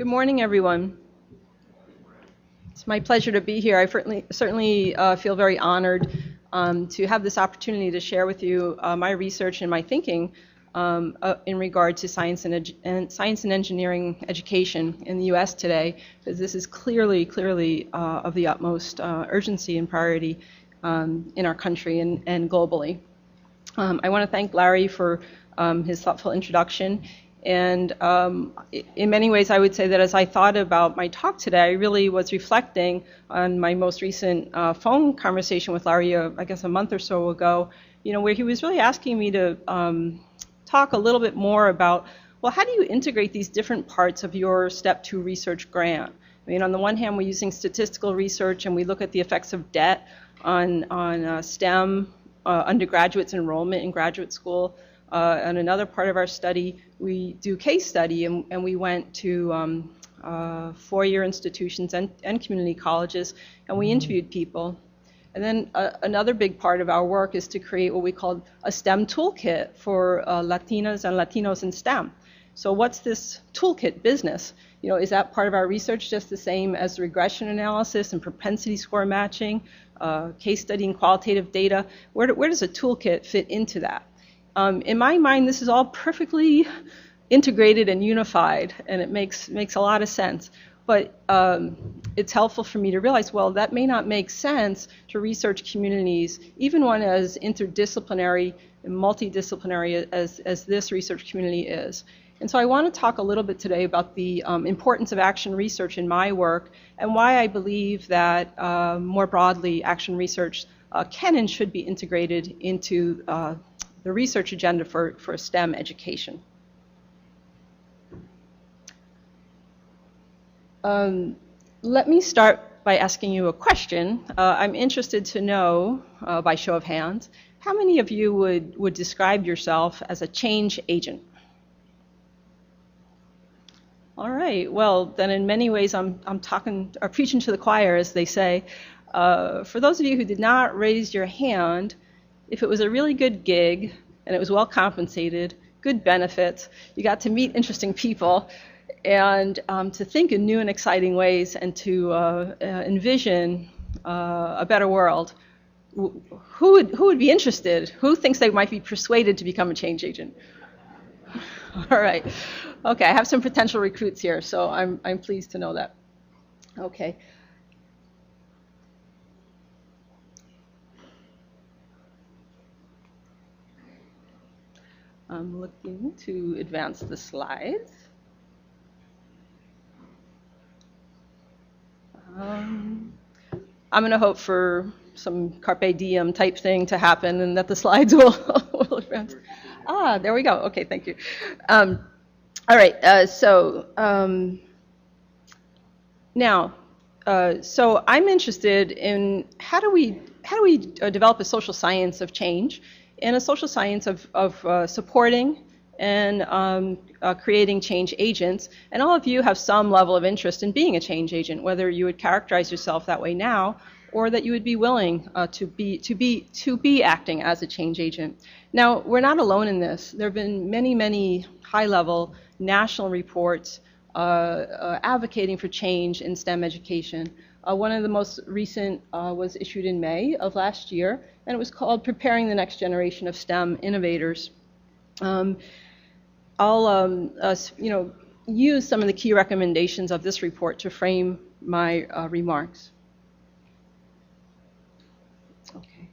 Good morning, everyone. It's my pleasure to be here. I certainly feel very honored to have this opportunity to share with you my research and my thinking in regard to science and engineering education in the U.S. today, because this is clearly of the utmost urgency and priority in our country and globally. I want to thank Larry for his thoughtful introduction. And in many ways, I would say that as I thought about my talk today, I really was reflecting on my most recent phone conversation with Larry, I guess a month or so ago, where he was really asking me to talk a little bit more about, well, how do you integrate these different parts of your Step 2 research grant? I mean, on the one hand, we're using statistical research, and we look at the effects of debt on STEM undergraduates' enrollment in graduate school. On another part of our study, we do case study, and we went to four-year institutions and community colleges, and we interviewed people. And then another big part of our work is to create what we call a STEM toolkit for Latinas and Latinos in STEM. So what's this toolkit business? Is that part of our research just the same as regression analysis and propensity score matching, case study and qualitative data? Where does a toolkit fit into that? In my mind, this is all perfectly integrated and unified, and it makes a lot of sense. But it's helpful for me to realize, well, that may not make sense to research communities, even one as interdisciplinary and multidisciplinary as this research community is. And so I want to talk a little bit today about the importance of action research in my work and why I believe that more broadly action research can and should be integrated into the research agenda for STEM education. Let me start by asking you a question. I'm interested to know, by show of hands, how many of you would describe yourself as a change agent? All right, well, then in many ways I'm talking or preaching to the choir, as they say. For those of you who did not raise your hand, if it was a really good gig and it was well compensated, good benefits, you got to meet interesting people, and to think in new and exciting ways and to envision a better world, who would be interested? Who thinks they might be persuaded to become a change agent? All right. Okay, I have some potential recruits here, so I'm pleased to know that. Okay. I'm looking to advance the slides. I'm going to hope for some carpe diem type thing to happen and that the slides will advance. Ah, there we go. Okay, thank you. All right, so I'm interested in how do we develop a social science of change and a social science of supporting and creating change agents. And all of you have some level of interest in being a change agent, whether you would characterize yourself that way now or that you would be willing to be acting as a change agent. Now, we're not alone in this. There have been many high-level national reports advocating for change in STEM education. One of the most recent was issued in May of last year, and it was called Preparing the Next Generation of STEM Innovators. I'll use some of the key recommendations of this report to frame my remarks. Okay.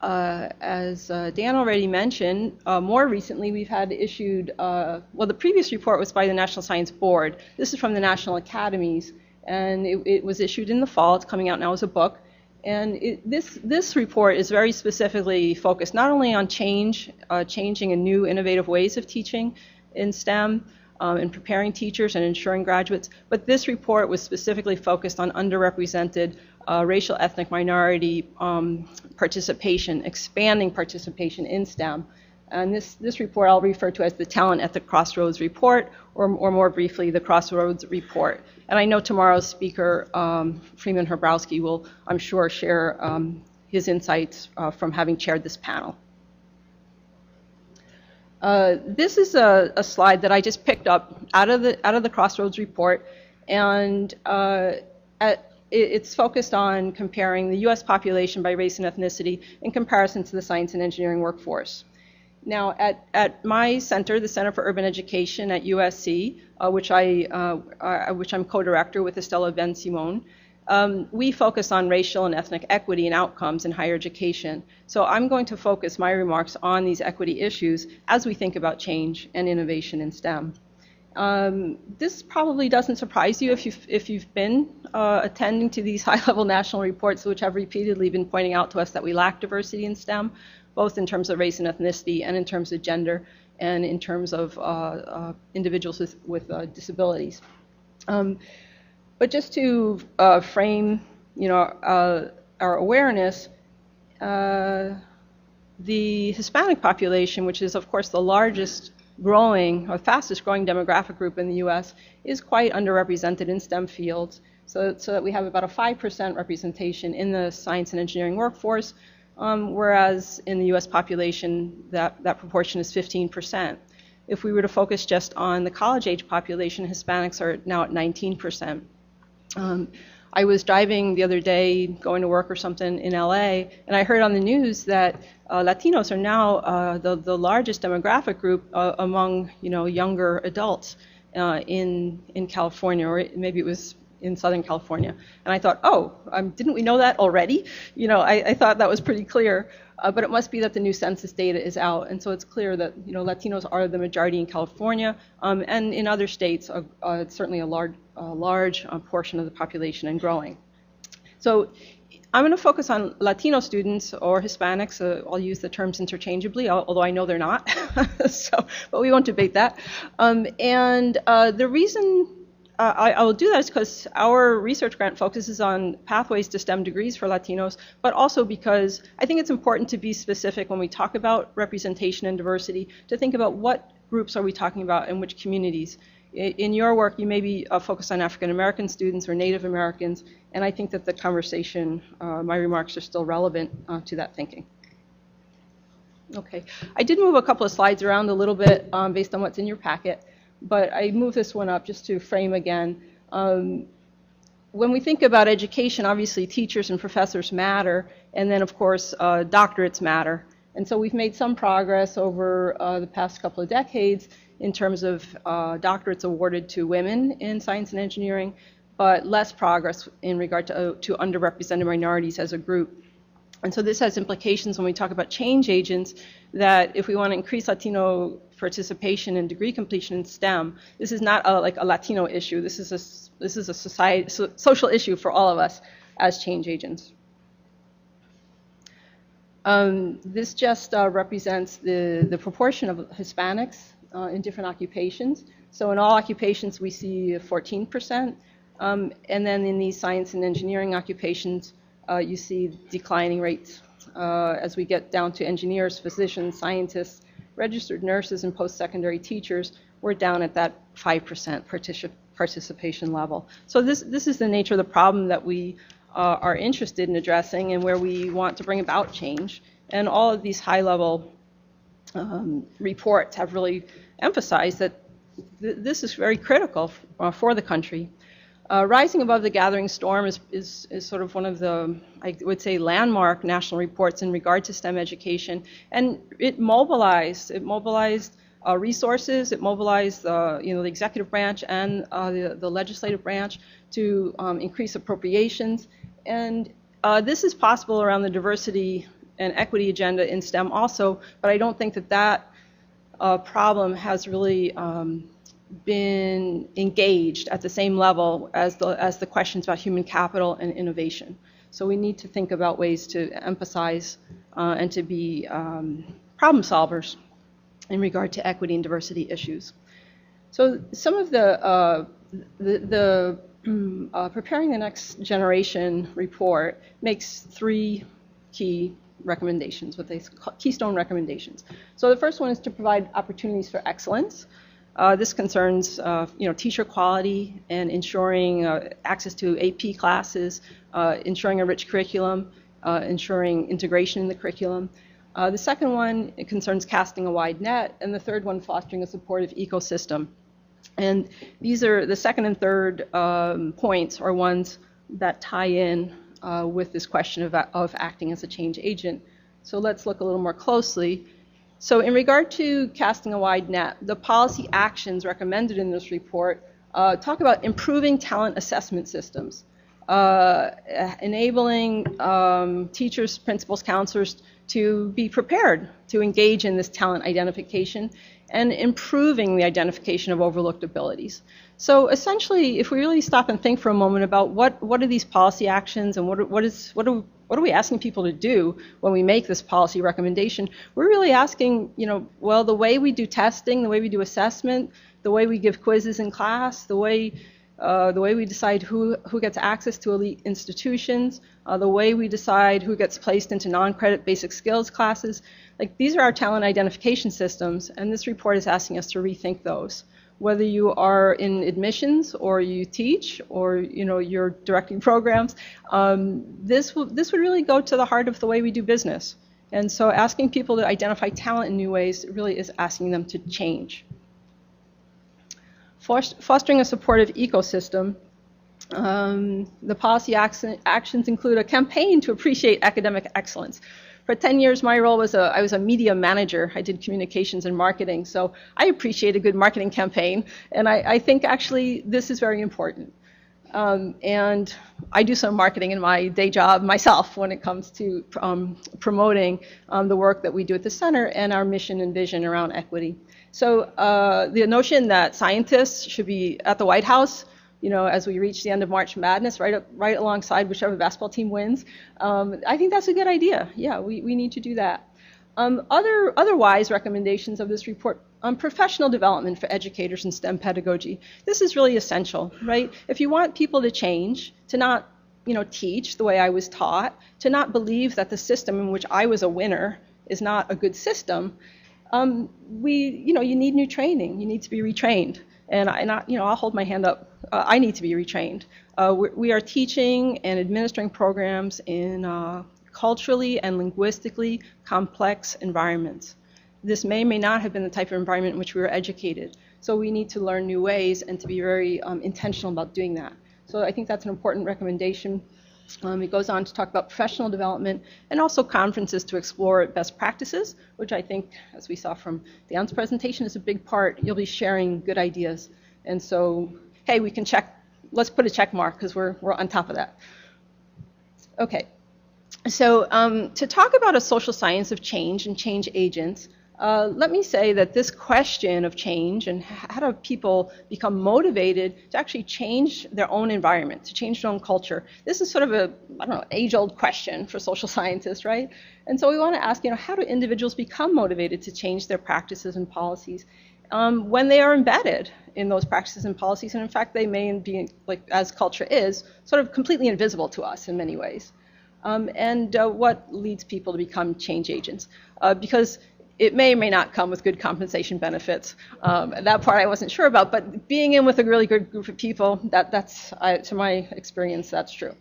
As Dan already mentioned, more recently we've had issued, the previous report was by the National Science Board. This is from the National Academies, and it was issued in the fall. It's coming out now as a book. And this report is very specifically focused not only on changing in new innovative ways of teaching in STEM and preparing teachers and ensuring graduates, but this report was specifically focused on underrepresented racial ethnic minority participation, expanding participation in STEM. And this report I'll refer to as the Talent at the Crossroads Report, or more briefly, the Crossroads Report. And I know tomorrow's speaker, Freeman Hrabowski, will, I'm sure, share his insights from having chaired this panel. This is a slide that I just picked up out of the Crossroads report, and it's focused on comparing the U.S. population by race and ethnicity in comparison to the science and engineering workforce. Now, at my center, the Center for Urban Education at USC, which I'm co-director with Estella Ben-Simon, we focus on racial and ethnic equity and outcomes in higher education. So I'm going to focus my remarks on these equity issues as we think about change and innovation in STEM. This probably doesn't surprise you if you've been attending to these high-level national reports, which have repeatedly been pointing out to us that we lack diversity in STEM, both in terms of race and ethnicity and in terms of gender and in terms of individuals with disabilities. But just to frame, our awareness, the Hispanic population, which is of course the largest growing or fastest growing demographic group in the U.S., is quite underrepresented in STEM fields. So that we have about a 5% representation in the science and engineering workforce, whereas in the U.S. population, that proportion is 15%. If we were to focus just on the college-age population, Hispanics are now at 19%. I was driving the other day, going to work or something in LA, and I heard on the news that Latinos are now the largest demographic group among younger adults in California, or maybe it was in Southern California. And I thought, oh, didn't we know that already? I thought that was pretty clear. But it must be that the new census data is out, and so it's clear that Latinos are the majority in California, and in other states, it's certainly a large portion of the population and growing. So I'm going to focus on Latino students or Hispanics. I'll use the terms interchangeably, although I know they're not. But we won't debate that. The reason I will do that is because our research grant focuses on pathways to STEM degrees for Latinos, but also because I think it's important to be specific when we talk about representation and diversity, to think about what groups are we talking about and which communities. In your work, you may be focused on African American students or Native Americans, and I think that the conversation, my remarks are still relevant to that thinking. Okay, I did move a couple of slides around a little bit based on what's in your packet. But I moved this one up just to frame again. When we think about education, obviously teachers and professors matter, and then of course doctorates matter. And so we've made some progress over the past couple of decades in terms of doctorates awarded to women in science and engineering, but less progress in regard to underrepresented minorities as a group. And so this has implications when we talk about change agents, that if we want to increase Latino participation and degree completion in STEM, this is not like a Latino issue. This is a social issue for all of us as change agents. This just represents the proportion of Hispanics in different occupations. So in all occupations, we see 14%. And then in these science and engineering occupations, you see declining rates as we get down to engineers, physicians, scientists, registered nurses, and post-secondary teachers. We're down at that 5% participation level. So this is the nature of the problem that we are interested in addressing and where we want to bring about change. And all of these high-level reports have really emphasized that this is very critical for the country. Rising Above the Gathering Storm is sort of one of the, I would say, landmark national reports in regard to STEM education, and it mobilized resources, it mobilized the executive branch and the legislative branch to increase appropriations, and this is possible around the diversity and equity agenda in STEM also, but I don't think that problem has really been engaged at the same level as the questions about human capital and innovation. So we need to think about ways to emphasize and to be problem solvers in regard to equity and diversity issues. So some of the Preparing the Next Generation report makes three key recommendations, what they call keystone recommendations. So the first one is to provide opportunities for excellence. This concerns teacher quality and ensuring access to AP classes, ensuring a rich curriculum, ensuring integration in the curriculum. The second one, it concerns casting a wide net, and the third one, fostering a supportive ecosystem. And these are the second and third points are ones that tie in with this question of acting as a change agent. So let's look a little more closely. So in regard to casting a wide net, the policy actions recommended in this report talk about improving talent assessment systems, enabling teachers, principals, counselors to be prepared to engage in this talent identification, and improving the identification of overlooked abilities. So essentially, if we really stop and think for a moment about what are these policy actions and what are we asking people to do when we make this policy recommendation, we're really asking, well, the way we do testing, the way we do assessment, the way we give quizzes in class, the way we decide who gets access to elite institutions, the way we decide who gets placed into non-credit basic skills classes. Like, these are our talent identification systems, and this report is asking us to rethink those. Whether you are in admissions or you teach or you're directing programs, this would really go to the heart of the way we do business. And so asking people to identify talent in new ways really is asking them to change. Fostering a supportive ecosystem. The policy actions include a campaign to appreciate academic excellence. For 10 years, my role was I was a media manager. I did communications and marketing, so I appreciate a good marketing campaign, and I think actually this is very important. And I do some marketing in my day job myself when it comes to promoting the work that we do at the center and our mission and vision around equity. So the notion that scientists should be at the White House, as we reach the end of March Madness, right alongside whichever basketball team wins, I think that's a good idea. Yeah, we need to do that. Other wise recommendations of this report, professional development for educators in STEM pedagogy. This is really essential, right? If you want people to change, to not teach the way I was taught, to not believe that the system in which I was a winner is not a good system, you need new training. You need to be retrained. And I'll hold my hand up. I need to be retrained. We are teaching and administering programs in culturally and linguistically complex environments. This may or may not have been the type of environment in which we were educated. So we need to learn new ways and to be very intentional about doing that. So I think that's an important recommendation. It goes on to talk about professional development and also conferences to explore best practices, which I think, as we saw from Dan's presentation, is a big part. You'll be sharing good ideas. And so, hey, we can let's put a check mark because we're on top of that. Okay, so to talk about a social science of change and change agents, let me say that this question of change and how do people become motivated to actually change their own environment, to change their own culture, this is sort of a, age-old question for social scientists, right? And so we want to ask, how do individuals become motivated to change their practices and policies when they are embedded in those practices and policies, and in fact they may be, like as culture is, sort of completely invisible to us in many ways. And what leads people to become change agents? Because it may or may not come with good compensation benefits. That part I wasn't sure about, but being in with a really good group of people, that's to my experience, that's true.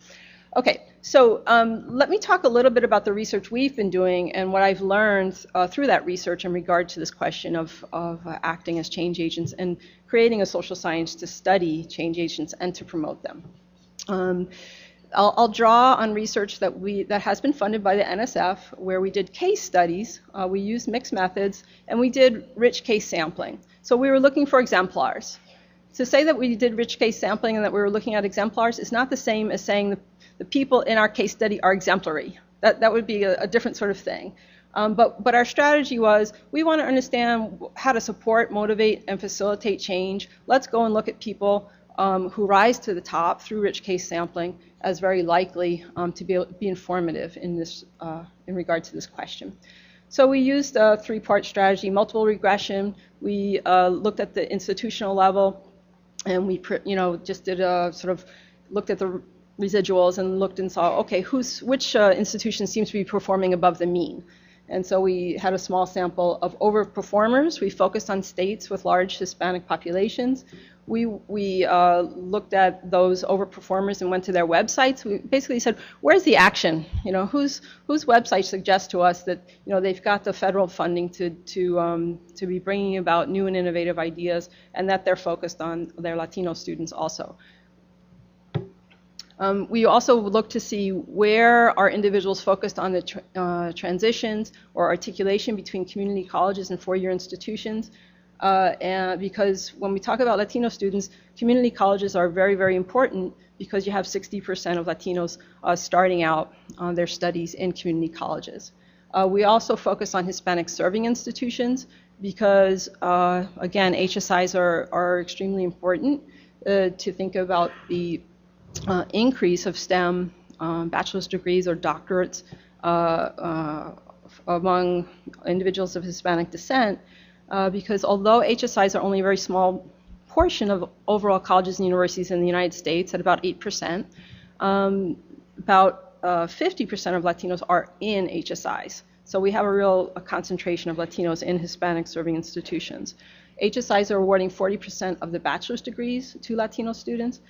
Okay, so let me talk a little bit about the research we've been doing and what I've learned through that research in regard to this question of acting as change agents and creating a social science to study change agents and to promote them. I'll draw on research that has been funded by the NSF, where we did case studies, we used mixed methods, and we did rich case sampling. So we were looking for exemplars. To say that we did rich case sampling and that we were looking at exemplars is not the same as saying the people in our case study are exemplary. That would be a different sort of thing. But our strategy was, we want to understand how to support, motivate, and facilitate change. Let's go and look at people who rise to the top through rich case sampling as very likely to be informative in regard to this question. So we used a three-part strategy: multiple regression. We looked at the institutional level, and we just did looked at the residuals and looked and saw, okay, which institution seems to be performing above the mean. And so we had a small sample of overperformers. We focused on states with large Hispanic populations. we looked at those overperformers and went to their websites. We basically said, where's the action? You know, whose website suggests to us that, you know, they've got the federal funding to be bringing about new and innovative ideas, and that they're focused on their Latino students also. We also look to see where are individuals focused on the transitions or articulation between community colleges and four-year institutions. And because when we talk about Latino students, community colleges are very, very important because you have 60% of Latinos starting out on their studies in community colleges. We also focus on Hispanic serving institutions because, again, HSIs are extremely important to think about the increase of STEM bachelor's degrees or doctorates among individuals of Hispanic descent, because although HSIs are only a very small portion of overall colleges and universities in the United States, at about 8%, about 50% of Latinos are in HSIs. So we have a concentration of Latinos in Hispanic serving institutions. HSIs are awarding 40% of the bachelor's degrees to Latino students.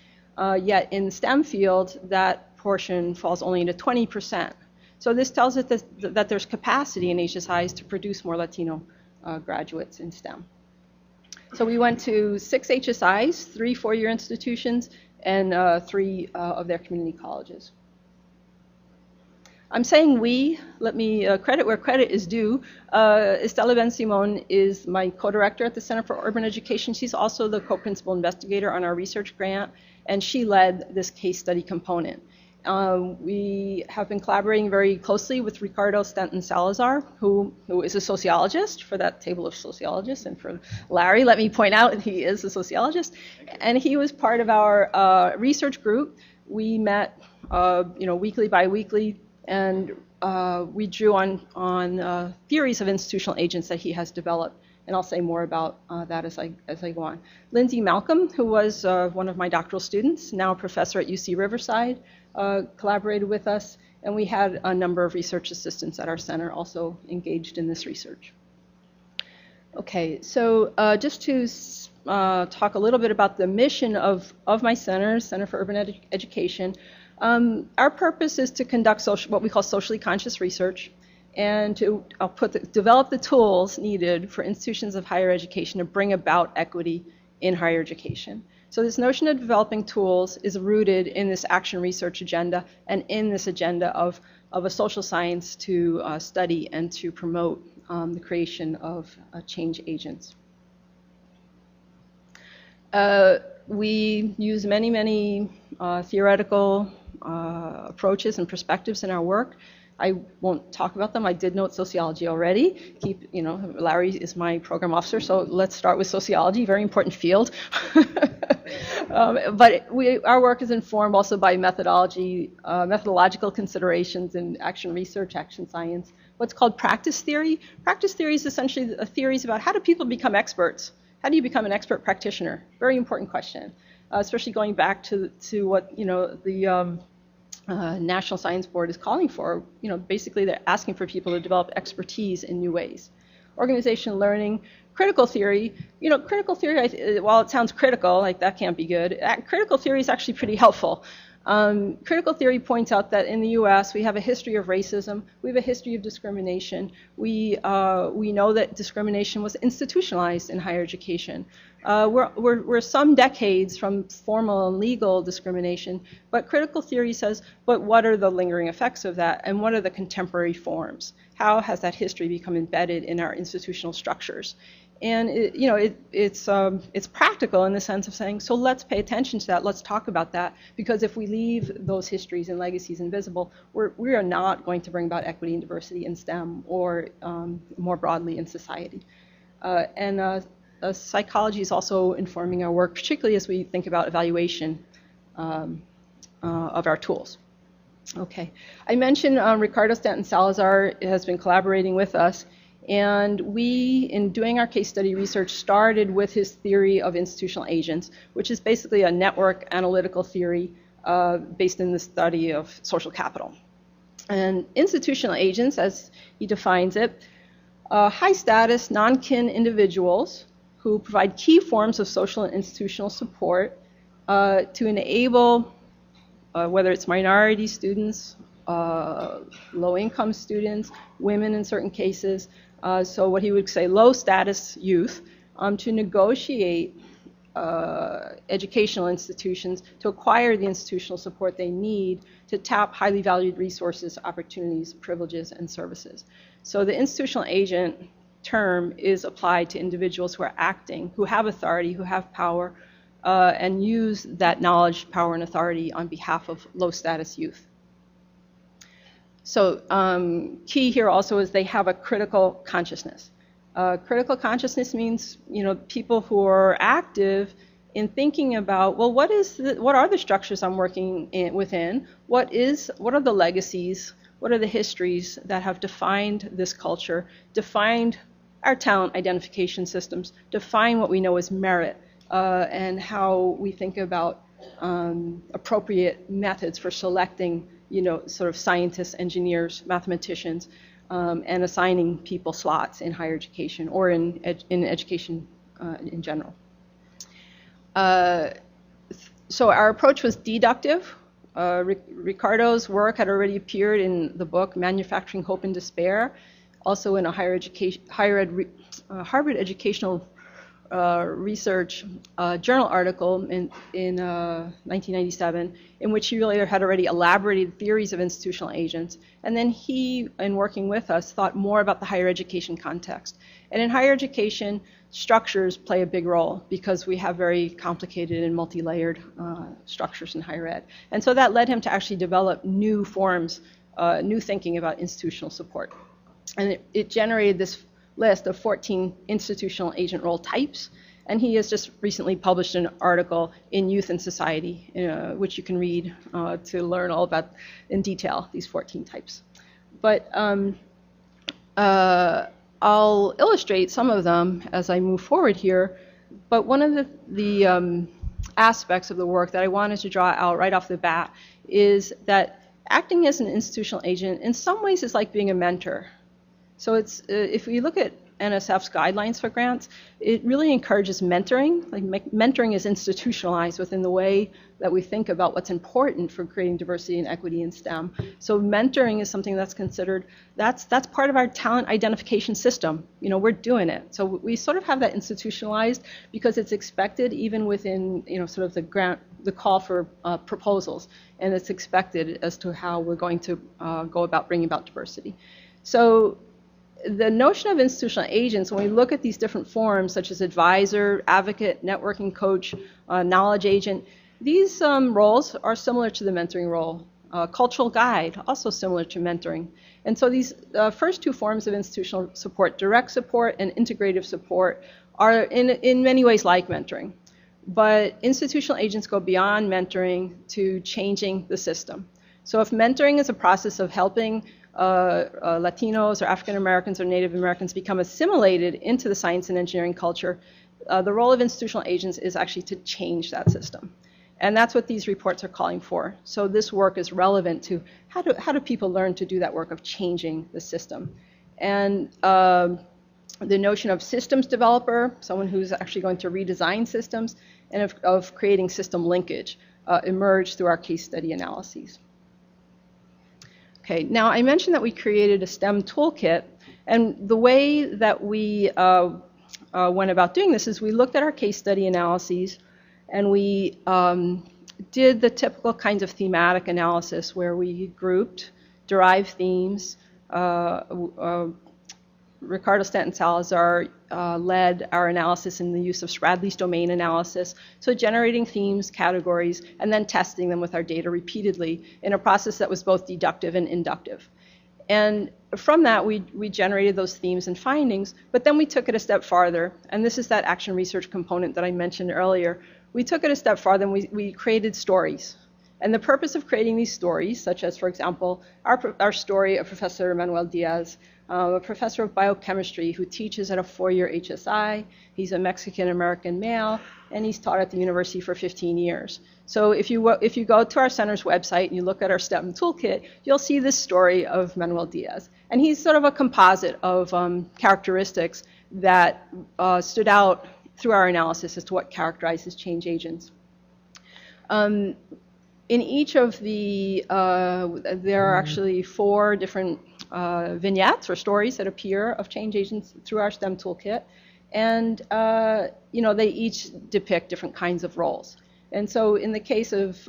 Yet in the STEM field, that portion falls only to 20%. So this tells us that there's capacity in HSIs to produce more Latino graduates in STEM. So we went to 6 HSIs, 3 four-year institutions, and 3 of their community colleges. I'm saying we, let me credit where credit is due. Estela Ben-Simon is my co-director at the Center for Urban Education. She's also the co-principal investigator on our research grant, and she led this case study component. We have been collaborating very closely with Ricardo Stanton Salazar, who is a sociologist, for that table of sociologists, and for Larry, let me point out, he is a sociologist, and he was part of our research group. We met weekly, bi-weekly, and we drew on theories of institutional agents that he has developed, and I'll say more about that as I go on. Lindsay Malcolm, who was one of my doctoral students, now a professor at UC Riverside, collaborated with us, and we had a number of research assistants at our center also engaged in this research. Okay, so just to talk a little bit about the mission of my center, Center for Urban Education. Our purpose is to conduct what we call socially conscious research, and to develop the tools needed for institutions of higher education to bring about equity in higher education. So this notion of developing tools is rooted in this action research agenda and in this agenda of a social science to study and to promote the creation of change agents. We use many theoretical approaches and perspectives in our work. I won't talk about them. I did note sociology already. Larry is my program officer, so let's start with sociology, very important field. But our work is informed also by methodological considerations in action research, action science, what's called practice theory. Practice theory is essentially theories about how do people become experts? How do you become an expert practitioner? Very important question, especially going back to what the National Science Board is calling for. Basically they're asking for people to develop expertise in new ways. Organizational learning, critical theory. Critical theory, while it sounds critical, like that can't be good, critical theory is actually pretty helpful. Critical theory points out that in the U.S. we have a history of racism, we have a history of discrimination. We know that discrimination was institutionalized in higher education. We're some decades from formal and legal discrimination, but critical theory says, but what are the lingering effects of that, and what are the contemporary forms? How has that history become embedded in our institutional structures? And it's practical in the sense of saying, so let's pay attention to that, let's talk about that, because if we leave those histories and legacies invisible, we are not going to bring about equity and diversity in STEM or more broadly in society. Psychology is also informing our work, particularly as we think about evaluation of our tools. Okay, I mentioned Ricardo Stanton Salazar has been collaborating with us. And we, in doing our case study research, started with his theory of institutional agents, which is basically a network analytical theory based in the study of social capital. And institutional agents, as he defines it, high status, non-kin individuals who provide key forms of social and institutional support to enable, whether it's minority students, low-income students, women in certain cases, so what he would say low-status youth, to negotiate educational institutions to acquire the institutional support they need to tap highly valued resources, opportunities, privileges, and services. So the institutional agent term is applied to individuals who are acting, who have authority, who have power, and use that knowledge, power, and authority on behalf of low-status youth. So key here also is they have a critical consciousness. Critical consciousness means, people who are active in thinking about, well, what are the structures I'm working within? What are the legacies? What are the histories that have defined this culture, defined our talent identification systems, define what we know as merit, and how we think about appropriate methods for selecting, sort of scientists, engineers, mathematicians, and assigning people slots in higher education or in education in general. So our approach was deductive. Ricardo's work had already appeared in the book Manufacturing Hope and Despair, also in a Harvard Educational Research journal article in 1997, in which he really had already elaborated theories of institutional agents. And then he, in working with us, thought more about the higher education context. And in higher education, structures play a big role because we have very complicated and multi-layered structures in higher ed. And so that led him to actually develop new forms, new thinking about institutional support. And it generated this list of 14 institutional agent role types. And he has just recently published an article in Youth and Society, which you can read to learn all about in detail these 14 types. But I'll illustrate some of them as I move forward here. But one of the aspects of the work that I wanted to draw out right off the bat is that acting as an institutional agent in some ways is like being a mentor. So it's, if we look at NSF's guidelines for grants, it really encourages mentoring. Like mentoring is institutionalized within the way that we think about what's important for creating diversity and equity in STEM. So mentoring is something that's considered, that's part of our talent identification system. We're doing it. So we sort of have that institutionalized because it's expected even within, sort of the grant, the call for proposals, and it's expected as to how we're going to go about bringing about diversity. So the notion of institutional agents, when we look at these different forms, such as advisor, advocate, networking coach, knowledge agent, these roles are similar to the mentoring role. Cultural guide, also similar to mentoring. And so these first two forms of institutional support, direct support and integrative support, are in many ways like mentoring. But institutional agents go beyond mentoring to changing the system. So if mentoring is a process of helping Latinos or African Americans or Native Americans become assimilated into the science and engineering culture, the role of institutional agents is actually to change that system. And that's what these reports are calling for. So this work is relevant to how do people learn to do that work of changing the system. And the notion of systems developer, someone who's actually going to redesign systems, and of creating system linkage emerged through our case study analyses. Okay, now I mentioned that we created a STEM toolkit, and the way that we went about doing this is we looked at our case study analyses, and we did the typical kinds of thematic analysis where we grouped, derived themes. Ricardo Stanton Salazar led our analysis in the use of Spradley's domain analysis, so generating themes, categories, and then testing them with our data repeatedly in a process that was both deductive and inductive. And from that, we generated those themes and findings, but then we took it a step farther, and this is that action research component that I mentioned earlier. We took it a step farther and we created stories. And the purpose of creating these stories, such as, for example, our story of Professor Manuel Diaz, a professor of biochemistry who teaches at a 4-year HSI. He's a Mexican-American male, and he's taught at the university for 15 years. So if you go to our center's website and you look at our STEM toolkit, you'll see this story of Manuel Diaz. And he's sort of a composite of characteristics that stood out through our analysis as to what characterizes change agents. In each of the, there are actually 4 different vignettes or stories that appear of change agents through our STEM toolkit. And they each depict different kinds of roles. And so in the case of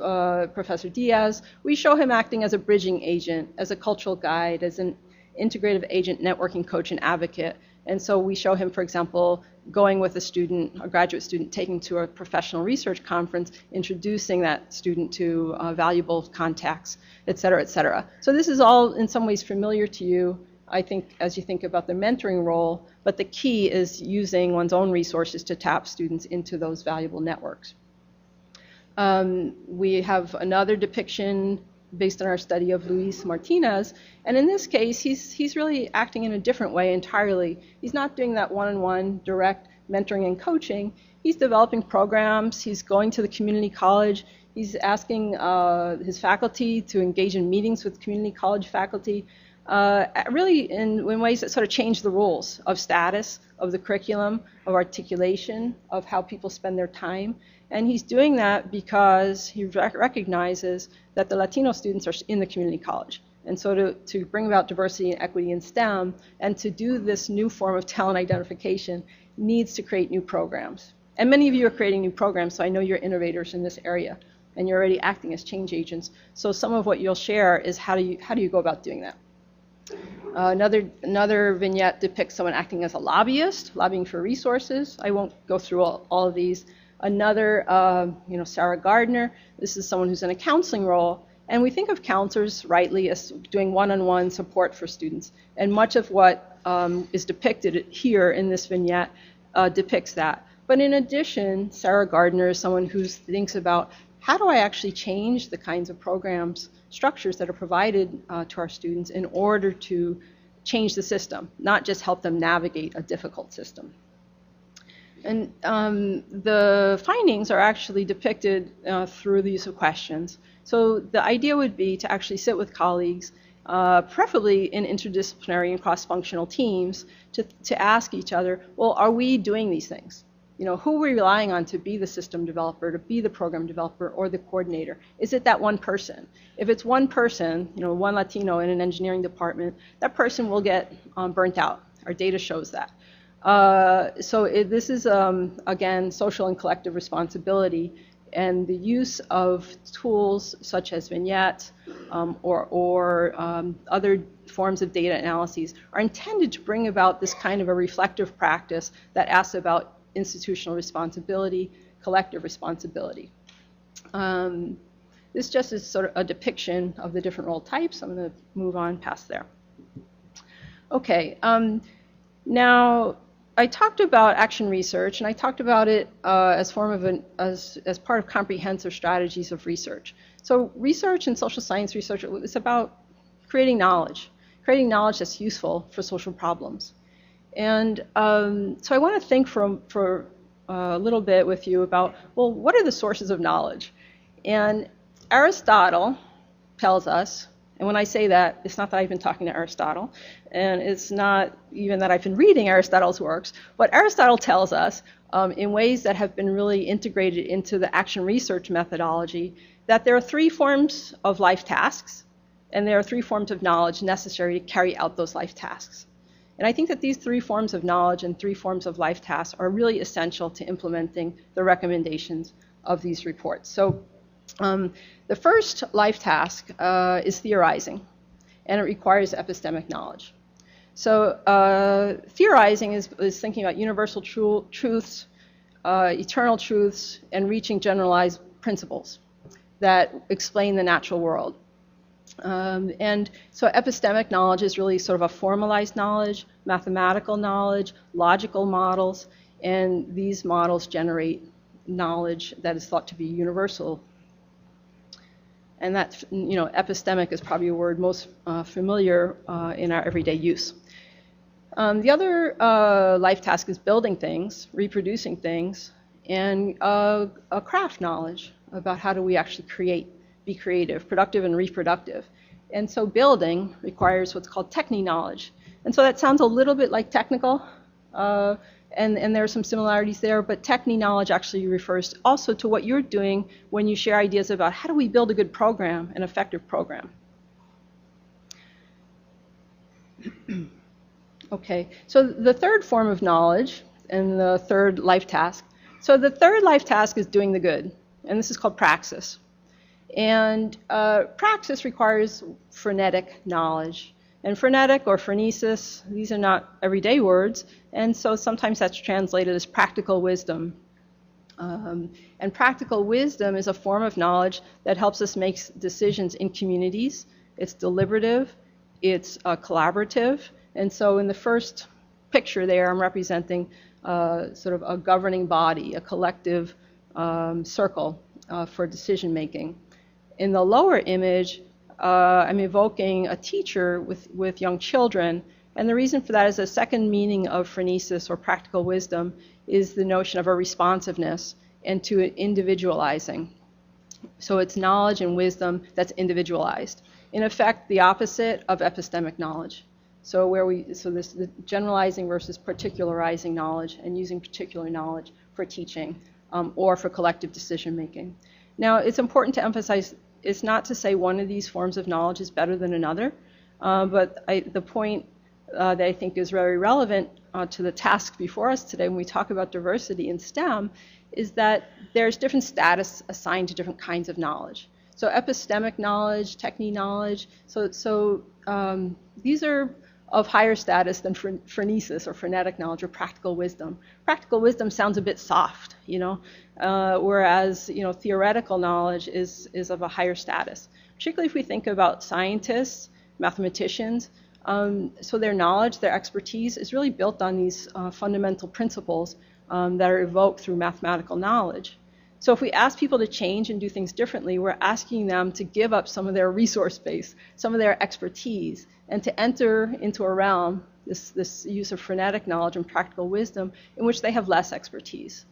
Professor Diaz, we show him acting as a bridging agent, as a cultural guide, as an integrative agent, networking coach, and advocate. And so we show him, for example, going with a student, a graduate student, taking to a professional research conference, introducing that student to valuable contacts, et cetera, et cetera. So this is all in some ways familiar to you, I think, as you think about the mentoring role, but the key is using one's own resources to tap students into those valuable networks. We have another depiction based on our study of Luis Martinez, and in this case, he's really acting in a different way entirely. He's not doing that one-on-one direct mentoring and coaching. He's developing programs, he's going to the community college, he's asking his faculty to engage in meetings with community college faculty, really in ways that sort of change the rules of status, of the curriculum, of articulation, of how people spend their time. And he's doing that because he recognizes that the Latino students are in the community college. And so to bring about diversity and equity in STEM and to do this new form of talent identification needs to create new programs. And many of you are creating new programs, so I know you're innovators in this area and you're already acting as change agents. So some of what you'll share is how do you go about doing that? Another vignette depicts someone acting as a lobbyist, lobbying for resources. I won't go through all of these. Another, Sarah Gardner. This is someone who's in a counseling role. And we think of counselors rightly as doing one-on-one support for students. And much of what is depicted here in this vignette depicts that. But in addition, Sarah Gardner is someone who thinks about how do I actually change the kinds of programs, structures that are provided to our students in order to change the system, not just help them navigate a difficult system. And the findings are actually depicted through the use of questions. So the idea would be to actually sit with colleagues, preferably in interdisciplinary and cross-functional teams, to ask each other, well, are we doing these things? Who are we relying on to be the system developer, to be the program developer, or the coordinator? Is it that one person? If it's one person, one Latino in an engineering department, that person will get burnt out. Our data shows that. This is, again, social and collective responsibility, and the use of tools such as vignettes or other forms of data analyses are intended to bring about this kind of a reflective practice that asks about institutional responsibility, collective responsibility. This just is sort of a depiction of the different role types. I'm going to move on past there. Okay, now I talked about action research, and I talked about it as part of comprehensive strategies of research. So research and social science research is about creating knowledge that's useful for social problems. And so I want to think for a little bit with you about, well, what are the sources of knowledge? And Aristotle tells us, and when I say that, it's not that I've been talking to Aristotle, and it's not even that I've been reading Aristotle's works, but Aristotle tells us in ways that have been really integrated into the action research methodology that there are 3 forms of life tasks, and there are 3 forms of knowledge necessary to carry out those life tasks. And I think that these 3 forms of knowledge and 3 forms of life tasks are really essential to implementing the recommendations of these reports. So the first life task is theorizing, and it requires epistemic knowledge. So theorizing is thinking about universal truths, eternal truths, and reaching generalized principles that explain the natural world. And so epistemic knowledge is really sort of a formalized knowledge, mathematical knowledge, logical models, and these models generate knowledge that is thought to be universal. And that, epistemic is probably a word most familiar in our everyday use. The other life task is building things, reproducing things, and a craft knowledge about how do we actually be creative, productive, and reproductive. And so building requires what's called techne knowledge. And so that sounds a little bit like technical. and there are some similarities there, but techni knowledge actually refers also to what you're doing when you share ideas about how do we build a good program, an effective program. Okay, so the third form of knowledge and the third life task. So the third life task is doing the good, and this is called praxis. And praxis requires frenetic knowledge. And frenetic or phronesis, these are not everyday words, and so sometimes that's translated as practical wisdom. And practical wisdom is a form of knowledge that helps us make decisions in communities. It's deliberative, it's collaborative, and so in the first picture there, I'm representing sort of a governing body, a collective circle for decision making. In the lower image, I'm evoking a teacher with young children, and the reason for that is the second meaning of phronesis or practical wisdom is the notion of a responsiveness and to individualizing. So it's knowledge and wisdom that's individualized. In effect, the opposite of epistemic knowledge. So this the generalizing versus particularizing knowledge and using particular knowledge for teaching or for collective decision making. Now, it's important to emphasize it's not to say one of these forms of knowledge is better than another, but the point that I think is very relevant to the task before us today when we talk about diversity in STEM is that there's different status assigned to different kinds of knowledge. So epistemic knowledge, techni knowledge, so these are of higher status than phronesis or frenetic knowledge or practical wisdom. Practical wisdom sounds a bit soft, whereas theoretical knowledge is of a higher status. Particularly if we think about scientists, mathematicians, so their knowledge, their expertise is really built on these fundamental principles that are evoked through mathematical knowledge. So if we ask people to change and do things differently, we're asking them to give up some of their resource base, some of their expertise, and to enter into a realm, this use of frenetic knowledge and practical wisdom, in which they have less expertise.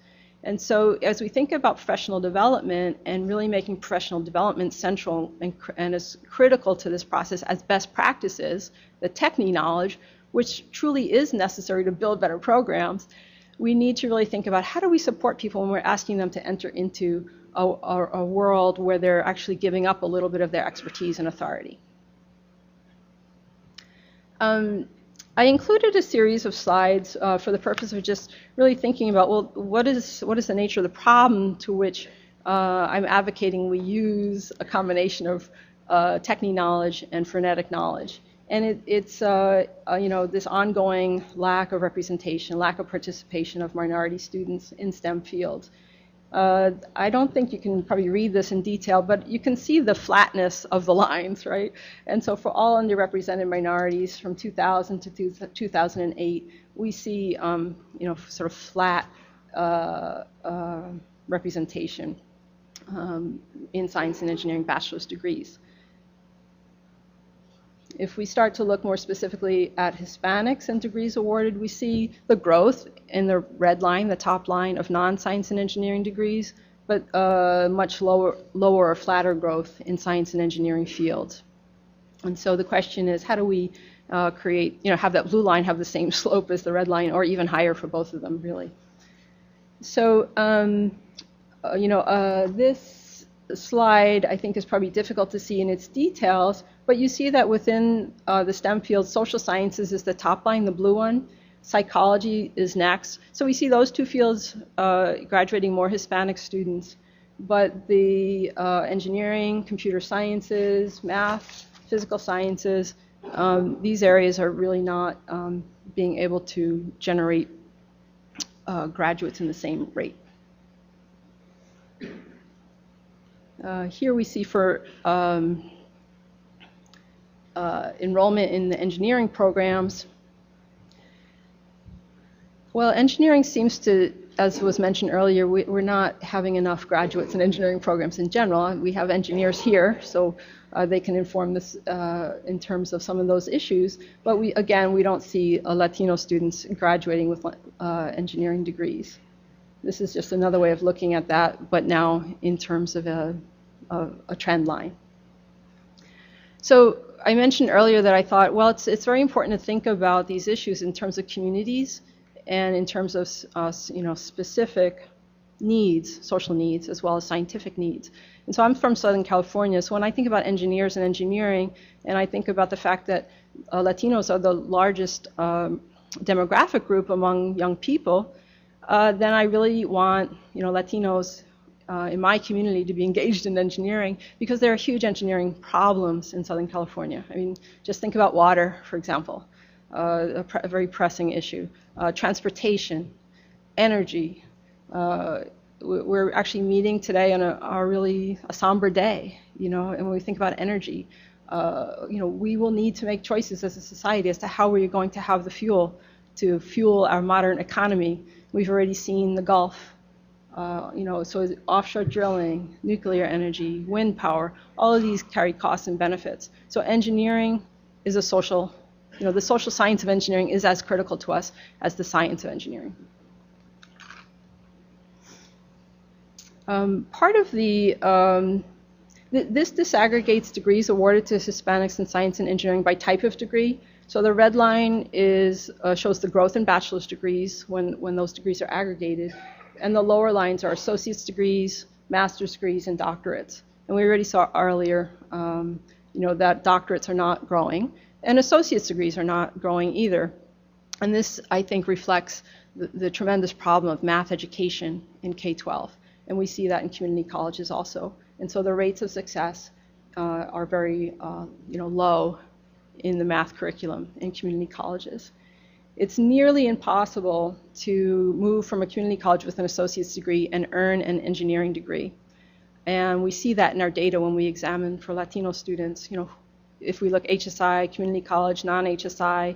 And so as we think about professional development and really making professional development central and as critical to this process as best practices, the techni knowledge, which truly is necessary to build better programs, we need to really think about how do we support people when we're asking them to enter into a world where they're actually giving up a little bit of their expertise and authority. I included a series of slides for the purpose of just really thinking about, well, what is the nature of the problem to which I'm advocating we use a combination of techni knowledge and frenetic knowledge. And it's this ongoing lack of representation, lack of participation of minority students in STEM fields. I don't think you can probably read this in detail, but you can see the flatness of the lines, right? And so for all underrepresented minorities from 2000 to 2008, we see sort of flat representation in science and engineering bachelor's degrees. If we start to look more specifically at Hispanics and degrees awarded, we see the growth in the red line, the top line of non-science and engineering degrees, but much lower or flatter growth in science and engineering fields. And so the question is, how do we create, have that blue line have the same slope as the red line, or even higher for both of them, really? So, this slide, I think, is probably difficult to see in its details, but you see that within the STEM fields, social sciences is the top line, the blue one. Psychology is next. So we see those two fields graduating more Hispanic students, but the engineering, computer sciences, math, physical sciences, these areas are really not being able to generate graduates in the same rate. Here we see for enrollment in the engineering programs. Well, engineering seems to, as was mentioned earlier, we're not having enough graduates in engineering programs in general. We have engineers here, so they can inform this in terms of some of those issues. But we don't see Latino students graduating with engineering degrees. This is just another way of looking at that, but now in terms of a trend line. So I mentioned earlier that I thought, well, it's very important to think about these issues in terms of communities and in terms of specific needs, social needs, as well as scientific needs. And so I'm from Southern California, so when I think about engineers and engineering, and I think about the fact that Latinos are the largest demographic group among young people, then I really want Latinos in my community to be engaged in engineering, because there are huge engineering problems in Southern California. I mean, just think about water, for example, a very pressing issue. Transportation, energy. We're actually meeting today on a somber day, and when we think about energy, we will need to make choices as a society as to how we're going to have the fuel to fuel our modern economy. We've already seen the Gulf, so offshore drilling, nuclear energy, wind power, all of these carry costs and benefits. So engineering is a social, the social science of engineering is as critical to us as the science of engineering. Part of this disaggregates degrees awarded to Hispanics in science and engineering by type of degree. So the red line shows the growth in bachelor's degrees when those degrees are aggregated, and the lower lines are associate's degrees, master's degrees, and doctorates. And we already saw earlier, that doctorates are not growing, and associate's degrees are not growing either. And this, I think, reflects the tremendous problem of math education in K-12. And we see that in community colleges also. And so the rates of success are very low in the math curriculum in community colleges. It's nearly impossible to move from a community college with an associate's degree and earn an engineering degree. And we see that in our data when we examine for Latino students. If we look HSI, community college, non-HSI,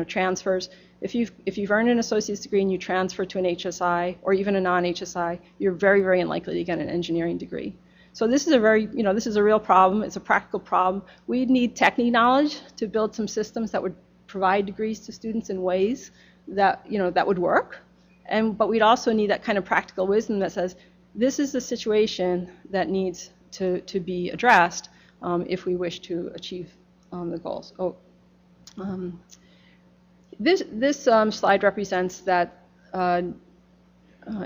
transfers. If you've earned an associate's degree and you transfer to an HSI or even a non-HSI, you're very, very unlikely to get an engineering degree. So this is this is a real problem. It's a practical problem. We need technique knowledge to build some systems that would provide degrees to students in ways that that would work. But we'd also need that kind of practical wisdom that says this is the situation that needs to be addressed if we wish to achieve the goals. This slide represents that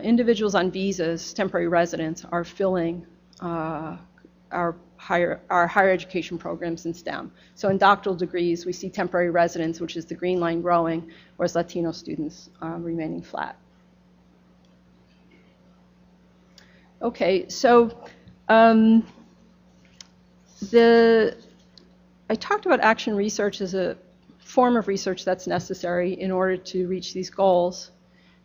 individuals on visas, temporary residents, are filling our higher education programs in STEM. So in doctoral degrees, we see temporary residents, which is the green line, growing, whereas Latino students remaining flat. Okay, so I talked about action research as a form of research that's necessary in order to reach these goals.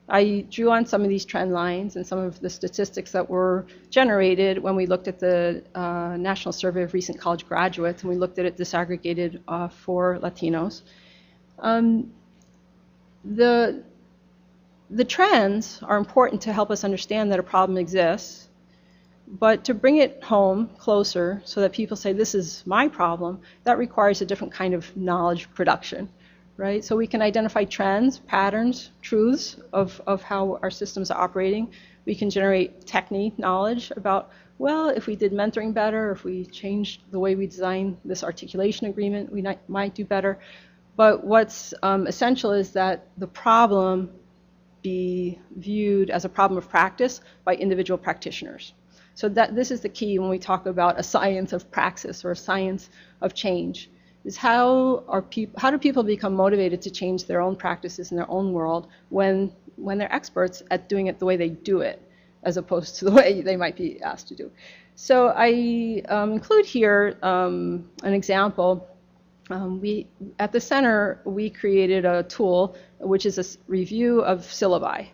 I drew on some of these trend lines and some of the statistics that were generated when we looked at the National Survey of Recent College Graduates, and we looked at it disaggregated for Latinos. The trends are important to help us understand that a problem exists, but to bring it home closer so that people say, this is my problem, that requires a different kind of knowledge production, right? So we can identify trends, patterns, truths of how our systems are operating. We can generate technique knowledge about, well, if we did mentoring better, if we changed the way we design this articulation agreement, we might do better. But what's essential is that the problem be viewed as a problem of practice by individual practitioners. So this is the key when we talk about a science of praxis or a science of change, is how do people become motivated to change their own practices in their own world when they're experts at doing it the way they do it, as opposed to the way they might be asked to do. So I include here an example. At the center, we created a tool which is a review of syllabi.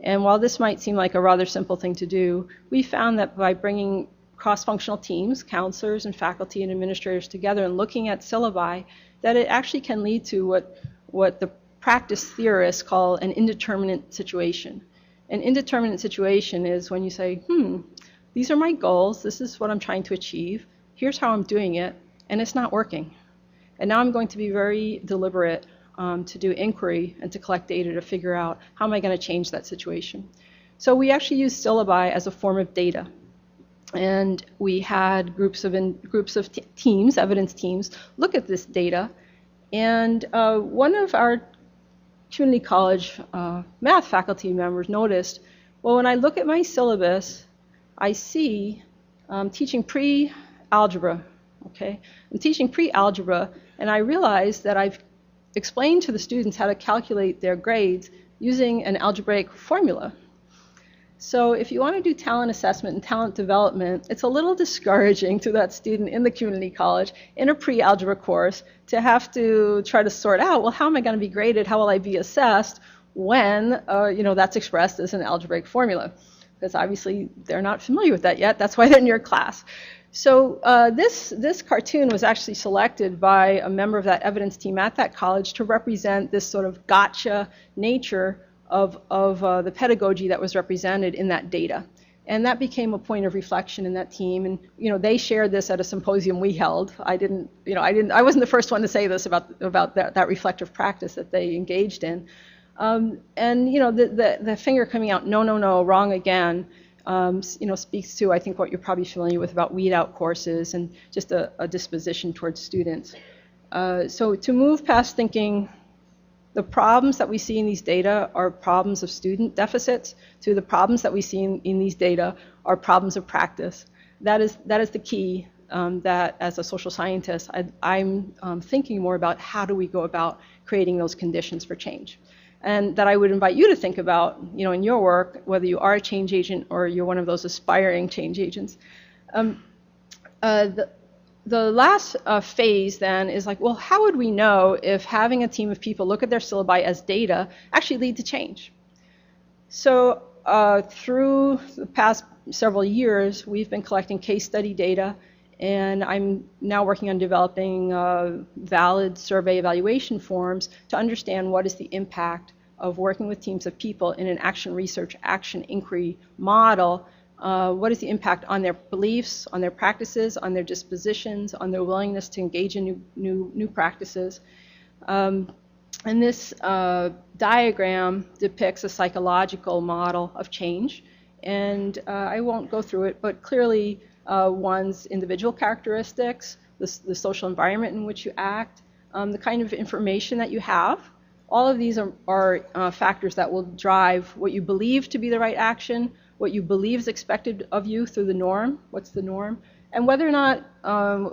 And while this might seem like a rather simple thing to do, we found that by bringing cross-functional teams, counselors and faculty and administrators together and looking at syllabi, that it actually can lead to what the practice theorists call an indeterminate situation. An indeterminate situation is when you say, these are my goals, this is what I'm trying to achieve, here's how I'm doing it, and it's not working. And now I'm going to be very deliberate to do inquiry and to collect data to figure out how am I going to change that situation. So we actually use syllabi as a form of data. And we had groups of teams, evidence teams, look at this data. And one of our community college math faculty members noticed, well, when I look at my syllabus, I see teaching pre-algebra, okay? I'm teaching pre-algebra, and I realize that I've explained to the students how to calculate their grades using an algebraic formula. So if you want to do talent assessment and talent development, it's a little discouraging to that student in the community college in a pre-algebra course to have to try to sort out, well, how am I going to be graded? How will I be assessed when that's expressed as an algebraic formula? Because obviously they're not familiar with that yet. That's why they're in your class. So this cartoon was actually selected by a member of that evidence team at that college to represent this sort of gotcha nature of the pedagogy that was represented in that data. And that became a point of reflection in that team. And they shared this at a symposium we held. I wasn't the first one to say this about that reflective practice that they engaged in. The finger coming out, no, wrong again, speaks to, I think, what you're probably familiar with about weed out courses and just a disposition towards students. So to move past thinking the problems that we see in these data are problems of student deficits to the problems that we see in these data are problems of practice. That is the key that as a social scientist, I'm thinking more about how do we go about creating those conditions for change. And that I would invite you to think about, in your work, whether you are a change agent or you're one of those aspiring change agents. The last phase then is like, well, how would we know if having a team of people look at their syllabi as data actually lead to change? So through the past several years, we've been collecting case study data, and I'm now working on developing valid survey evaluation forms to understand what is the impact of working with teams of people in an action research, action inquiry model. What is the impact on their beliefs, on their practices, on their dispositions, on their willingness to engage in new practices. And this diagram depicts a psychological model of change. And I won't go through it, but clearly one's individual characteristics, the social environment in which you act, the kind of information that you have. All of these are factors that will drive what you believe to be the right action, what you believe is expected of you through the norm, what's the norm, and whether or not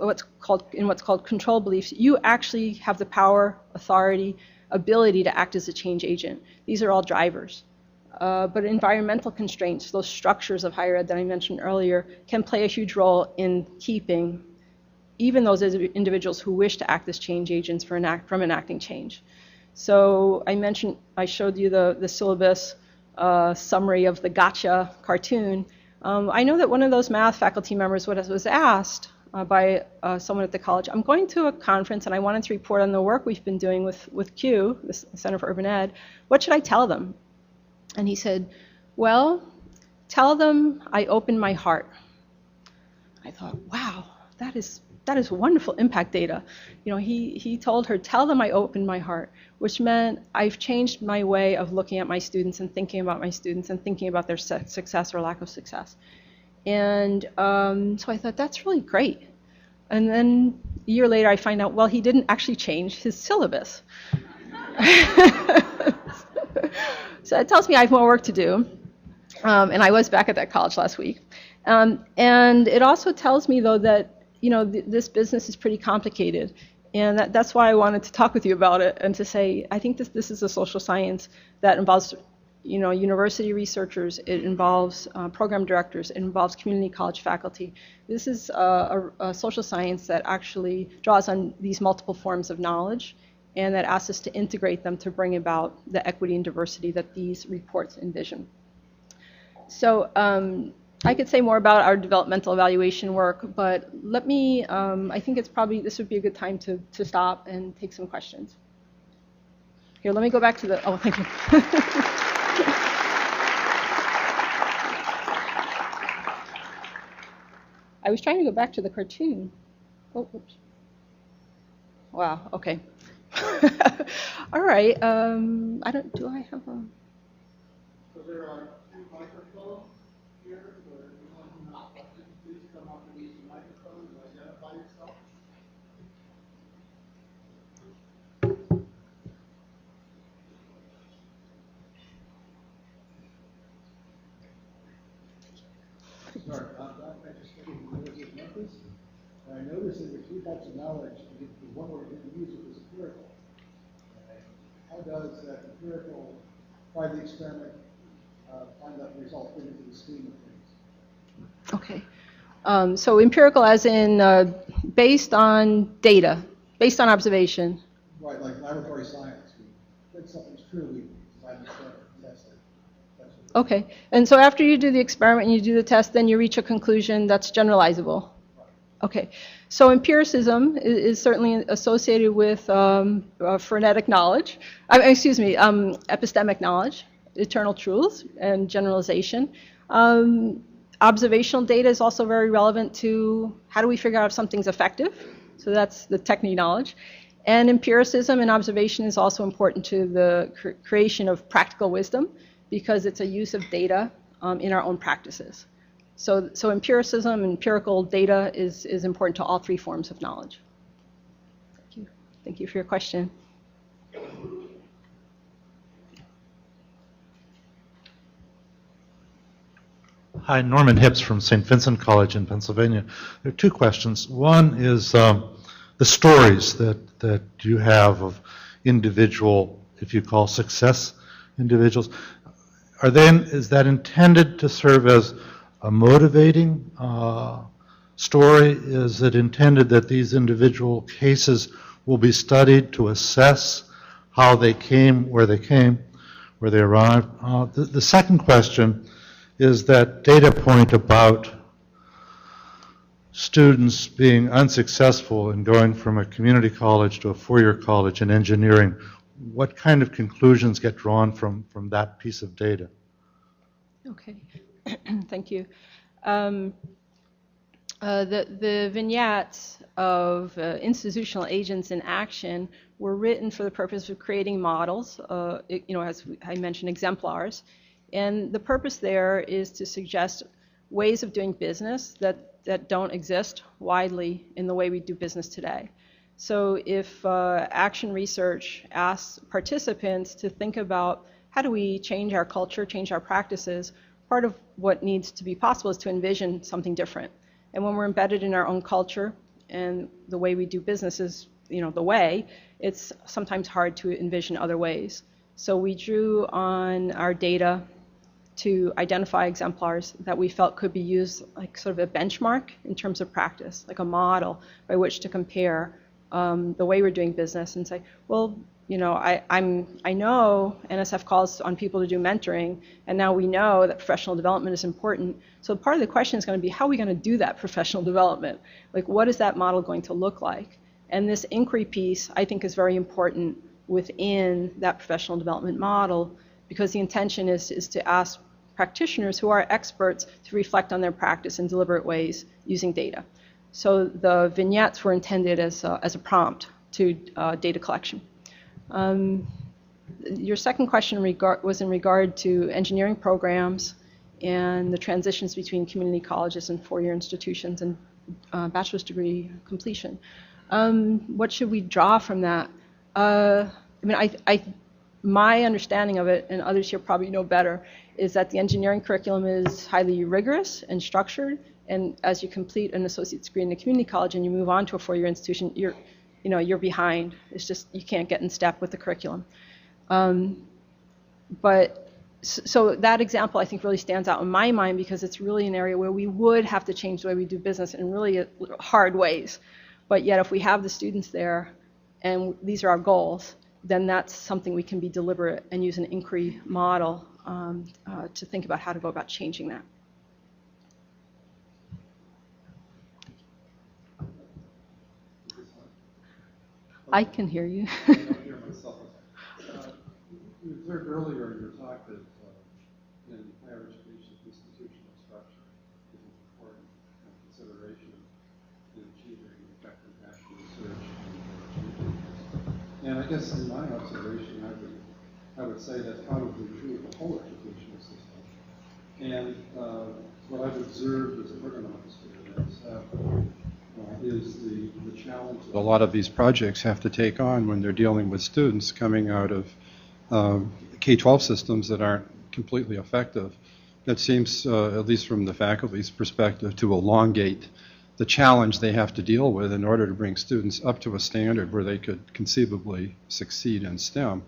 what's called control beliefs, you actually have the power, authority, ability to act as a change agent. These are all drivers. But environmental constraints, those structures of higher ed that I mentioned earlier, can play a huge role in keeping even those individuals who wish to act as change agents from enacting change. So I showed you the syllabus summary of the gotcha cartoon. I know that one of those math faculty members was asked by someone at the college, I'm going to a conference and I wanted to report on the work we've been doing with CUE, the Center for Urban Ed. What should I tell them? And he said, well, tell them I opened my heart. I thought, wow, that is wonderful impact data. He told her, tell them I opened my heart, which meant I've changed my way of looking at my students and thinking about my students and thinking about their success or lack of success. And so I thought, that's really great. And then a year later, I find out, well, he didn't actually change his syllabus. So it tells me I have more work to do. And I was back at that college last week. And it also tells me, though, that this business is pretty complicated, and that's why I wanted to talk with you about it and to say I think this is a social science that involves university researchers, it involves program directors, it involves community college faculty. This is a social science that actually draws on these multiple forms of knowledge and that asks us to integrate them to bring about the equity and diversity that these reports envision. So I could say more about our developmental evaluation work, but let me, I think this would be a good time to stop and take some questions. Here, let me go back to the, thank you. I was trying to go back to the cartoon. Oh, oops. Wow, okay. All right, do I have a? So there are two microphones here, where anyone who has questions, please come up and use the microphone and identify yourself. I noticed that the two types of knowledge, the one word you use was empirical. How does that empirical, by the experiment, find that result fit into the scheme of things? Okay. So empirical as in based on data, based on observation. Right, like laboratory science. We think something's true, we design an experiment and test it. Okay. And so after you do the experiment and you do the test, then you reach a conclusion that's generalizable. Okay. So empiricism is certainly associated with phonetic knowledge, epistemic knowledge, eternal truths, and generalization. Observational data is also very relevant to how do we figure out if something's effective. So that's the technique knowledge. And empiricism and observation is also important to the creation of practical wisdom because it's a use of data in our own practices. So empiricism, empirical data is important to all three forms of knowledge. Thank you. Thank you for your question. Hi, Norman Hips from St. Vincent College in Pennsylvania. There are two questions. One is the stories that you have of individual, if you call success individuals. Is that intended to serve as a motivating story? Is it intended that these individual cases will be studied to assess how they came, where they arrived? The second question is that data point about students being unsuccessful in going from a community college to a four-year college in engineering. What kind of conclusions get drawn from that piece of data? Okay, thank you. The vignettes of institutional agents in action were written for the purpose of creating models, as I mentioned, exemplars. And the purpose there is to suggest ways of doing business that don't exist widely in the way we do business today. So if action research asks participants to think about how do we change our culture, change our practices, part of what needs to be possible is to envision something different. And when we're embedded in our own culture and the way we do business is, the way, it's sometimes hard to envision other ways. So we drew on our data to identify exemplars that we felt could be used like sort of a benchmark in terms of practice, like a model by which to compare the way we're doing business and say, well, I know NSF calls on people to do mentoring, and now we know that professional development is important. So part of the question is going to be, how are we going to do that professional development? Like, what is that model going to look like? And this inquiry piece, I think, is very important within that professional development model, because the intention is to ask practitioners who are experts to reflect on their practice in deliberate ways using data. So the vignettes were intended as a prompt to data collection. Your second question was in regard to engineering programs and the transitions between community colleges and four-year institutions and bachelor's degree completion. What should we draw from that? My understanding of it, and others here probably know better, is that the engineering curriculum is highly rigorous and structured, and as you complete an associate's degree in a community college and you move on to a four-year institution, you're behind. It's just you can't get in step with the curriculum. So that example I think really stands out in my mind because it's really an area where we would have to change the way we do business in really hard ways. But yet if we have the students there and these are our goals, then that's something we can be deliberate and use an inquiry model to think about how to go about changing that. I can hear you. I don't hear myself. You observed earlier in your talk that in higher education, institutional structure is an important consideration in achieving effective action research and I guess in my observation, I would say that's probably true of the whole educational system. And what I've observed as a program officer is the challenge that a lot of these projects have to take on when they're dealing with students coming out of K-12 systems that aren't completely effective. That seems, at least from the faculty's perspective, to elongate the challenge they have to deal with in order to bring students up to a standard where they could conceivably succeed in STEM.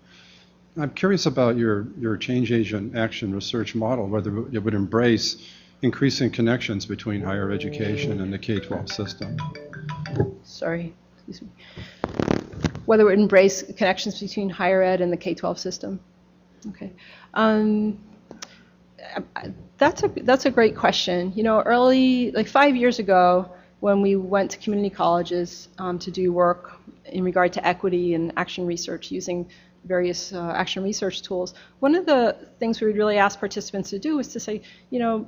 I'm curious about your change agent action research model, whether it would embrace increasing connections between higher education and the K-12 system. Sorry, excuse me. Whether it would embrace connections between higher ed and the K-12 system. Okay. That's a great question. You know, early, like 5 years ago, when we went to community colleges to do work in regard to equity and action research using various action research tools, one of the things we would really ask participants to do was to say, you know,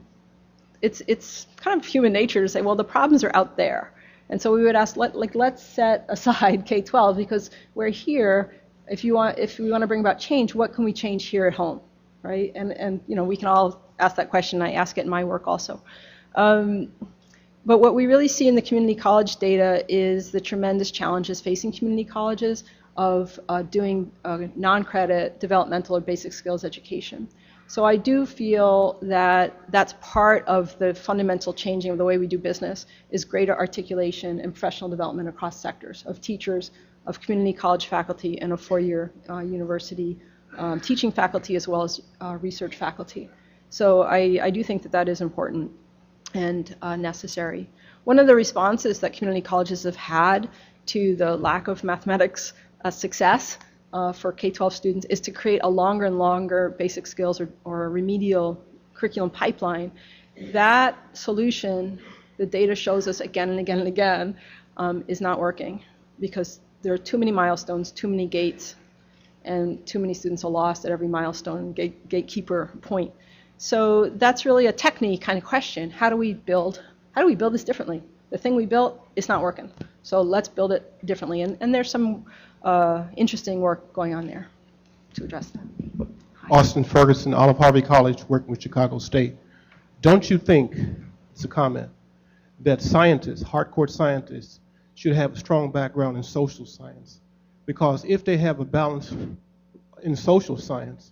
it's kind of human nature to say, well, the problems are out there. And so we would ask, let's set aside K-12 because we're here. If we want to bring about change, what can we change here at home, right? And you know, we can all ask that question. I ask it in my work also. But what we really see in the community college data is the tremendous challenges facing community colleges of doing non-credit developmental or basic skills education. So I do feel that that's part of the fundamental changing of the way we do business is greater articulation and professional development across sectors of teachers, of community college faculty, and of four-year university teaching faculty as well as research faculty. So I do think that that is important and necessary. One of the responses that community colleges have had to the lack of mathematics success for K-12 students is to create a longer and longer basic skills or remedial curriculum pipeline. That solution, the data shows us again and again and again, is not working because there are too many milestones, too many gates, and too many students are lost at every milestone gatekeeper point. So that's really a technique kind of question. How do we build this differently? The thing we built is not working. So let's build it differently. And there's some interesting work going on there to address that. Austin Ferguson, Olive Harvey College, working with Chicago State. Don't you think, it's a comment, that scientists, hardcore scientists, should have a strong background in social science? Because if they have a balance in social science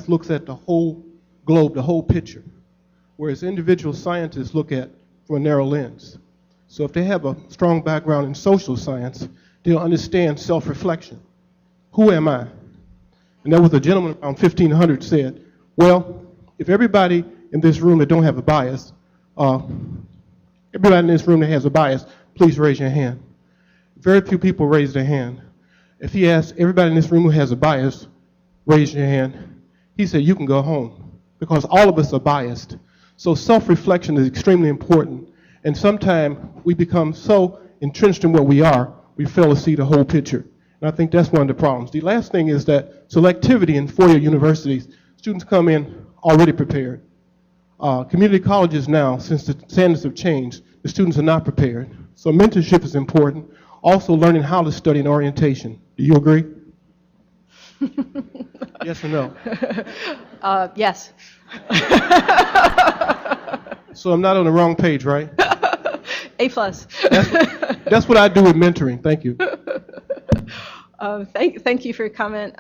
looks at the whole globe, the whole picture, whereas individual scientists look at for a narrow lens. So if they have a strong background in social science, they'll understand self-reflection. Who am I? And there was a gentleman around 1500 said, well, if everybody in this room that don't have a bias, everybody in this room that has a bias, please raise your hand. Very few people raise their hand. If he asked everybody in this room who has a bias, raise your hand, he said, you can go home, because all of us are biased. So self-reflection is extremely important. And sometimes we become so entrenched in what we are, we fail to see the whole picture. And I think that's one of the problems. The last thing is that selectivity in four-year universities, students come in already prepared. Community colleges now, since the standards have changed, the students are not prepared. So mentorship is important. Also learning how to study in orientation. Do you agree? Yes or no? Yes. So I'm not on the wrong page, right? A+. That's what I do with mentoring. Thank you. Thank you for your comment.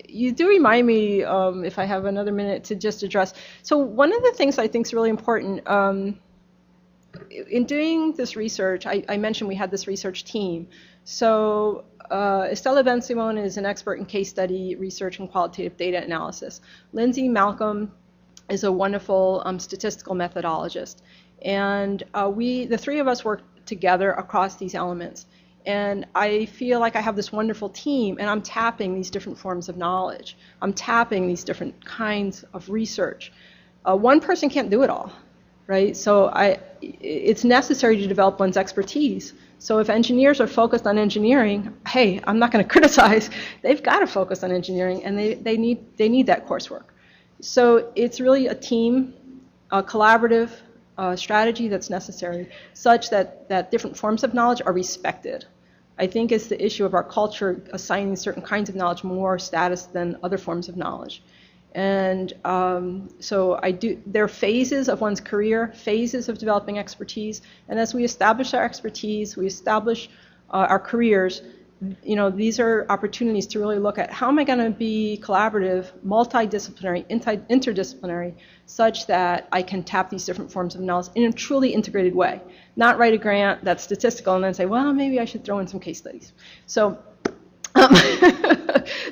You do remind me, if I have another minute, to just address. So one of the things I think is really important, in doing this research, I mentioned we had this research team. So Estela Ben-Simon is an expert in case study research and qualitative data analysis. Lindsay Malcolm is a wonderful statistical methodologist. And the three of us work together across these elements. And I feel like I have this wonderful team, and I'm tapping these different forms of knowledge. I'm tapping these different kinds of research. One person can't do it all, right? So it's necessary to develop one's expertise. So if engineers are focused on engineering, hey, I'm not going to criticize. They've got to focus on engineering, and they need that coursework. So it's really a team, a collaborative strategy that's necessary, such that different forms of knowledge are respected. I think it's the issue of our culture assigning certain kinds of knowledge more status than other forms of knowledge. And so there are phases of one's career, phases of developing expertise, and as we establish our expertise, we establish our careers, these are opportunities to really look at how am I going to be collaborative, multidisciplinary, interdisciplinary, such that I can tap these different forms of knowledge in a truly integrated way. Not write a grant that's statistical and then say, well, maybe I should throw in some case studies. So,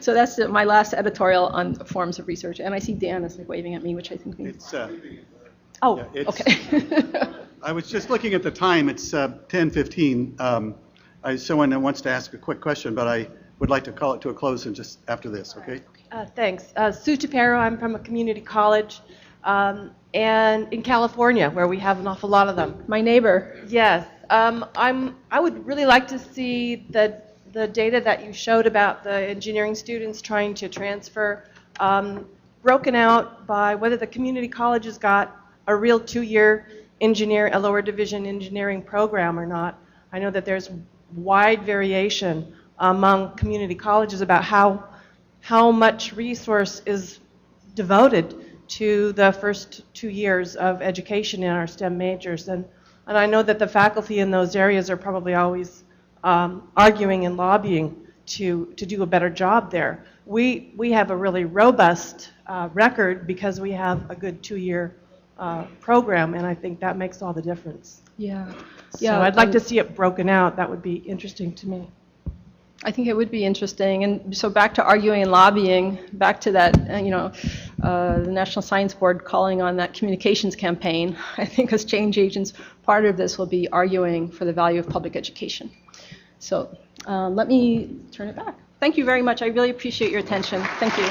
so that's my last editorial on forms of research. And I see Dan is like waving at me, which I think means. Oh, yeah, it's, okay. I was just looking at the time. It's 10:15. Someone wants to ask a quick question, but I would like to call it to a close and just after this, okay? Thanks. Sue Tapero, I'm from a community college and in California, where we have an awful lot of them. My neighbor. Yes. I would really like to see the data that you showed about the engineering students trying to transfer broken out by whether the community college has got a real 2-year a lower division engineering program or not. I know that there's wide variation among community colleges about how much resource is devoted to the first 2 years of education in our STEM majors. And I know that the faculty in those areas are probably always arguing and lobbying to do a better job there. We have a really robust record because we have a good 2-year program, and I think that makes all the difference. Yeah. So I'd like to see it broken out. That would be interesting to me. I think it would be interesting. And so back to arguing and lobbying, back to that, the National Science Board calling on that communications campaign. I think as change agents, part of this will be arguing for the value of public education. So let me turn it back. Thank you very much. I really appreciate your attention. Thank you.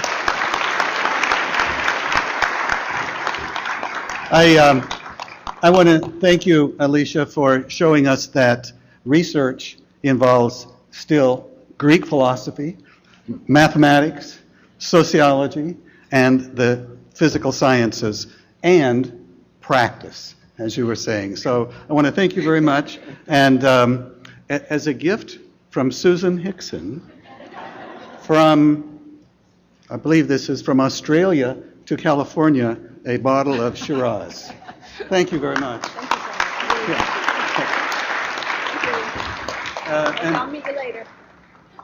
I want to thank you, Alicia, for showing us that research involves still Greek philosophy, mathematics, sociology, and the physical sciences, and practice, as you were saying. So I want to thank you very much. And as a gift from Susan Hickson, from, I believe this is from Australia to California, a bottle of Shiraz. Thank you very much. Thank you so much. Yeah. I'll meet you later.